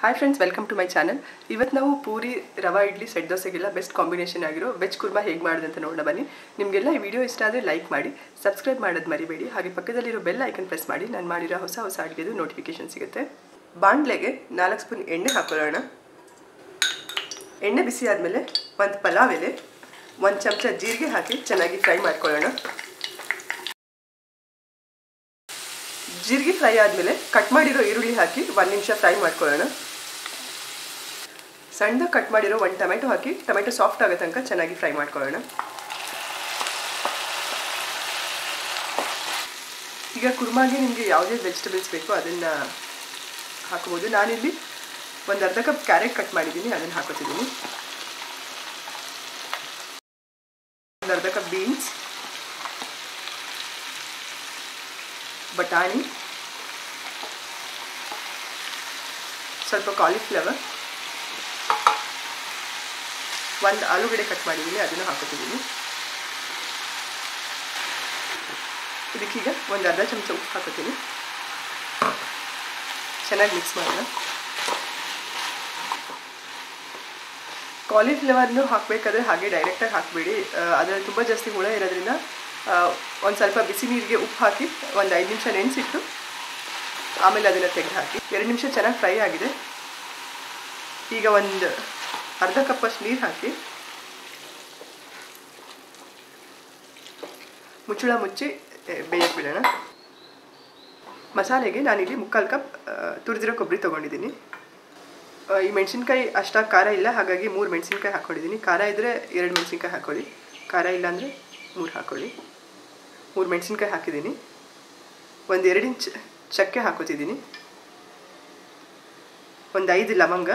Hi friends, welcome to my channel. ಇವತ್ತು ನಾವು puri rava idli set ದೋಸೆಗೆಲ್ಲ ಬೆಸ್ಟ್ ಕಾಂಬಿನೇಷನ್ ಆಗಿರೋ ವೆಜ್ ಕುರ್ಮಾ ಹೇಗೆ ಮಾಡೋದು ಅಂತ ನೋಡೋಣ ಬನ್ನಿ। ನಿಮಗೆಲ್ಲ ಈ ವಿಡಿಯೋ ಇಷ್ಟ ಆದರೆ ಲೈಕ್ ಮಾಡಿ, ಸಬ್ಸ್ಕ್ರೈಬ್ ಮಾಡೋದು ಮರಿಬೇಡಿ, ಹಾಗೆ ಪಕ್ಕದಲ್ಲಿರೋ ಬೆಲ್ ಐಕನ್ ಪ್ರೆಸ್ ಮಾಡಿ ನಾನು ಮಾಡಿರೋ ಹೊಸ ಅಡುಗೆದು ನೋಟಿಫಿಕೇಶನ್ ಸಿಗುತ್ತೆ। ಬಾಣಲೆಗೆ 4 ಸ್ಪೂನ್ ಎಣ್ಣೆ ಹಾಕೊಳ್ಳೋಣ। ಎಣ್ಣೆ ಬಿಸಿ ಆದಮೇಲೆ ಒಂದು ಪಲಾವ್ ಎಲೆ, 1 ಚಮಚ ಜೀರಿಗೆ ಹಾಕಿ ಚೆನ್ನಾಗಿ ಫ್ರೈ ಮಾಡ್ಕೊಳ್ಳೋಣ। ಜೀರಿಗೆ ಫ್ರೈ ಆದಮೇಲೆ ಕಟ್ ಮಾಡಿರೋ ಈರುಳ್ಳಿ ಹಾಕಿ 1 ನಿಮಿಷ ಫ್ರೈ ಮಾಡ್ಕೊಳ್ಳೋಣ। ಸಣ್ಣದಾಗಿ ಕಟ್ ಮಾಡಿರೋ 1 ಟೊಮೆಟೊ ಹಾಕಿ ಟೊಮೆಟೊ ಸಾಫ್ಟ್ ಆಗೋ ತನಕ ಚೆನ್ನಾಗಿ ಫ್ರೈ ಮಾಡ್ಕೊಳ್ಳೋಣ। ಈಗ ಕುರ್ಮಾಗೆ ನಿಮಗೆ ಯಾವುದೇ ವೆಜಿಟೇಬಲ್ಸ್ ಬೇಕೋ ಅದನ್ನು ಹಾಕೋಬೋದು। ನಾನಿಲ್ಲಿ ಒಂದು ಅರ್ಧ ಕಪ್ ಕ್ಯಾರೆಟ್ ಕಟ್ ಮಾಡಿದ್ದೀನಿ, ಅದನ್ನು ಹಾಕೋತಿದ್ದೀನಿ। ಒಂದು ಅರ್ಧ ಕಪ್ ಬೀನ್ಸ್, ಬಟಾಣಿ, ಸ್ವಲ್ಪ ಕಾಲಿಫ್ಲವರ್, ಒಂದು ಆಲೂಗಡ್ಡೆ ಕಟ್ ಮಾಡಿದ್ದೀನಿ, ಅದನ್ನು ಹಾಕೋತಿದ್ದೀನಿ। ಇದಕ್ಕೀಗ ಒಂದು ಅರ್ಧ ಚಮಚ ಉಪ್ಪು ಹಾಕೋತೀನಿ, ಚೆನ್ನಾಗಿ ಮಿಕ್ಸ್ ಮಾಡೋಣ। ಕಾಲಿಫ್ಲವರ್ನು ಹಾಕಬೇಕಾದ್ರೆ ಹಾಗೆ ಡೈರೆಕ್ಟಾಗಿ ಹಾಕಬೇಡಿ, ಅದರಲ್ಲಿ ತುಂಬ ಜಾಸ್ತಿ ಹುಳ ಇರೋದ್ರಿಂದ ಒಂದು ಸ್ವಲ್ಪ ಬಿಸಿ ನೀರಿಗೆ ಉಪ್ಪು ಹಾಕಿ ಒಂದು 5 ನಿಮಿಷ ನೆನೆಸಿಟ್ಟು ಆಮೇಲೆ ಅದನ್ನು ತೆಗೆದು ಹಾಕಿ 2 ನಿಮಿಷ ಚೆನ್ನಾಗಿ ಫ್ರೈ ಆಗಿದೆ। ಈಗ ಒಂದು ಅರ್ಧ ಕಪ್ಪಷ್ಟು ನೀರು ಹಾಕಿ ಮುಚ್ಚಳ ಮುಚ್ಚಿ ಬೇಯಕ್ಕೆ ಬಿಡೋಣ। ಮಸಾಲೆಗೆ ನಾನಿಲ್ಲಿ 3/4 ಕಪ್ ತುರಿದಿರೋ ಕೊಬ್ಬರಿ ತೊಗೊಂಡಿದ್ದೀನಿ। ಈ ಮೆಣಸಿನ್ಕಾಯಿ ಅಷ್ಟಾಗಿ ಖಾರ ಇಲ್ಲ, ಹಾಗಾಗಿ 3 ಮೆಣಸಿನ್ಕಾಯಿ ಹಾಕ್ಕೊಂಡಿದ್ದೀನಿ। ಖಾರ ಇದ್ದರೆ 2 ಮೆಣಸಿನ್ಕಾಯಿ ಹಾಕ್ಕೊಳ್ಳಿ, ಖಾರ ಇಲ್ಲ ಅಂದರೆ 3 ಹಾಕ್ಕೊಳ್ಳಿ। 3 ಮೆಣಸಿನ್ಕಾಯಿ ಹಾಕಿದ್ದೀನಿ, ಒಂದು 2 ಇಂಚ್ ಚಕ್ಕೆ ಹಾಕೋತಿದ್ದೀನಿ, ಒಂದು 5 ಲವಂಗ,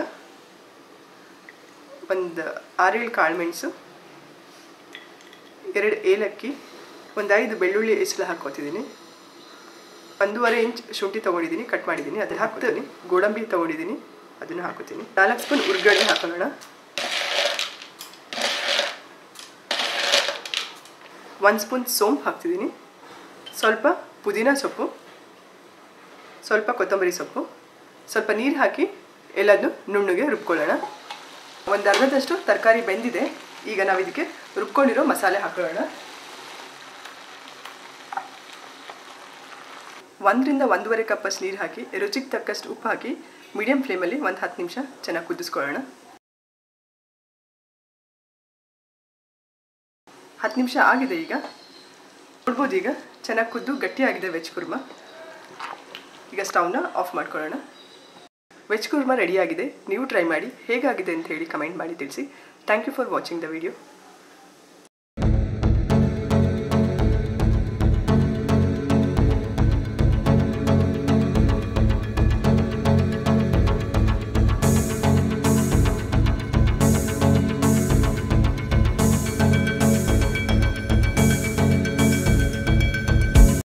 ಒಂದು 6-7 ಕಾಳುಮೆಣಸು, 2 ಏಲಕ್ಕಿ, ಒಂದು 5 ಬೆಳ್ಳುಳ್ಳಿ ಎಸಳು ಹಾಕೋತಿದ್ದೀನಿ, 1.5 ಇಂಚ್ ಶುಂಠಿ ತೊಗೊಂಡಿದ್ದೀನಿ, ಕಟ್ ಮಾಡಿದ್ದೀನಿ, ಅದನ್ನು ಹಾಕ್ತೀನಿ। ಗೋಡಂಬಿ ತೊಗೊಂಡಿದ್ದೀನಿ, ಅದನ್ನು ಹಾಕೋತೀನಿ। 4 ಸ್ಪೂನ್ ಉರ್ಗಡ್ಡೆ ಹಾಕೊಳ್ಳೋಣ। 1 ಸ್ಪೂನ್ ಸೋಂಪು ಹಾಕ್ತಿದ್ದೀನಿ, ಸ್ವಲ್ಪ ಪುದೀನ ಸೊಪ್ಪು, ಸ್ವಲ್ಪ ಕೊತ್ತಂಬರಿ ಸೊಪ್ಪು, ಸ್ವಲ್ಪ ನೀರು ಹಾಕಿ ಎಲ್ಲದನ್ನು ನುಣ್ಣಗೆ ರುಬ್ಕೊಳ್ಳೋಣ। ಒಂದು ಅರ್ಧದಷ್ಟು ತರಕಾರಿ ಬೆಂದಿದೆ, ಈಗ ನಾವು ಇದಕ್ಕೆ ರುಬ್ಕೊಂಡಿರೋ ಮಸಾಲೆ ಹಾಕೊಳ್ಳೋಣ। 1 ರಿಂದ 1.5 ಕಪ್ಪಷ್ಟು ನೀರು ಹಾಕಿ ರುಚಿಗೆ ತಕ್ಕಷ್ಟು ಉಪ್ಪು ಹಾಕಿ ಮೀಡಿಯಂ ಫ್ಲೇಮಲ್ಲಿ ಒಂದು 10 ನಿಮಿಷ ಚೆನ್ನಾಗಿ ಕುದಿಸ್ಕೊಳ್ಳೋಣ। 10 ನಿಮಿಷ ಆಗಿದೆ, ಈಗ ನೋಡ್ಬೋದು, ಈಗ ಚೆನ್ನಾಗಿ ಕುದ್ದು ಗಟ್ಟಿಯಾಗಿದೆ ವೆಜ್ ಕುರ್ಮಾ। ಈಗ ಸ್ಟವ್ನ ಆಫ್ ಮಾಡ್ಕೊಳ್ಳೋಣ। ವೆಜ್ ಕುರ್ಮಾ ರೆಡಿಯಾಗಿದೆ, ನೀವು ಟ್ರೈ ಮಾಡಿ, ಹೇಗಾಗಿದೆ ಅಂತ ಹೇಳಿ ಕಮೆಂಟ್ ಮಾಡಿ ತಿಳಿಸಿ। Thank you for watching the video.